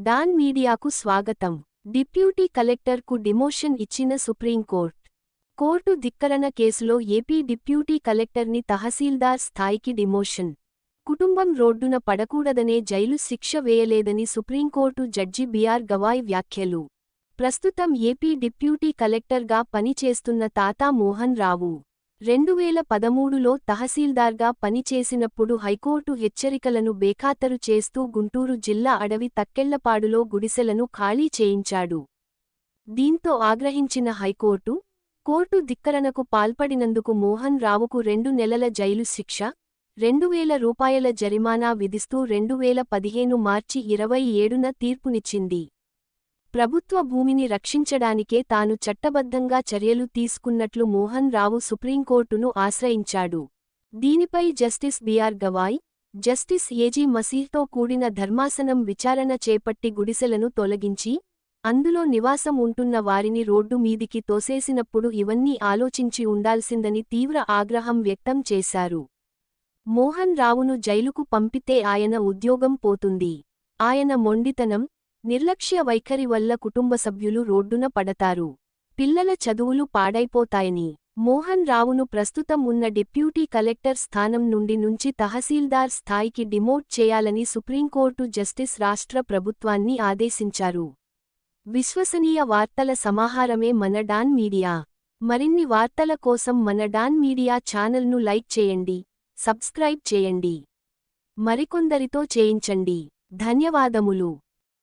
Don మీడియాకు స్వాగతం. Deputy కలెక్టర్కు డిమోషన్ ఇచ్చిన సుప్రీంకోర్టు. కోర్టు ధిక్కరణ కేసులో ఏపీ డిప్యూటీ కలెక్టర్ని తహసీల్దార్ స్థాయికి డిమోషన్. కుటుంబం రోడ్డున పడకూడదనే జైలు శిక్ష వేయలేదని సుప్రీంకోర్టు జడ్జి బిఆర్ గవాయ్ వ్యాఖ్యలు. ప్రస్తుతం ఏపీ డిప్యూటీ కలెక్టర్గా పనిచేస్తున్న తాతా మోహన్ రావు 2013లో తహసీల్దార్గా పనిచేసినప్పుడు హైకోర్టు హెచ్చరికలను బేఖాతరు చేస్తూ గుంటూరు జిల్లా అడవి తక్కెళ్లపాడులో గుడిసెలను ఖాళీ చేయించాడు. దీంతో ఆగ్రహించిన హైకోర్టు, కోర్టు ధిక్కరణకు పాల్పడినందుకు మోహన్ రావుకు 2 నెలల జైలు శిక్ష, 2000 రూపాయల జరిమానా విధిస్తూ 2015 మార్చి 27న తీర్పునిచ్చింది. ప్రభుత్వ భూమిని రక్షించడానికే తాను చట్టబద్ధంగా చర్యలు తీసుకున్నట్లు మోహన్ రావు సుప్రీంకోర్టును ఆశ్రయించాడు. దీనిపై justice B R Gavai, justice A G మసీహ్తో కూడిన ధర్మాసనం విచారణ చేపట్టి గుడిసెలను తొలగించి, అందులో నివాసం ఉంటున్న వారిని రోడ్డు మీదికి తోసేసినప్పుడు ఇవన్నీ ఆలోచించి ఉండాల్సిందని తీవ్ర ఆగ్రహం వ్యక్తం చేశారు. మోహన్ రావును జైలుకు పంపితే ఆయన ఉద్యోగం పోతుంది. ఆయన మొండితనం, నిర్లక్ష్య వైఖరి వల్ల కుటుంబ సభ్యులు రోడ్డున పడతారు. పిల్లల చదువులు పాడైపోతాయని మోహన్ రావును ప్రస్తుతం ఉన్న డిప్యూటీ కలెక్టర్ స్థానం నుంచి తహసీల్దార్ స్థాయికి డిమోట్ చేయాలని సుప్రీంకోర్టు జస్టిస్ రాష్ట్ర ప్రభుత్వాన్ని ఆదేశించారు. విశ్వసనీయ వార్తల సమాహారమే మన డాన్ మీడియా. మరిన్ని వార్తల కోసం మన డాన్ మీడియా ఛానల్ను లైక్ చేయండి, సబ్స్క్రైబ్ చేయండి, మరికొందరితో చేయించండి. ధన్యవాదములు.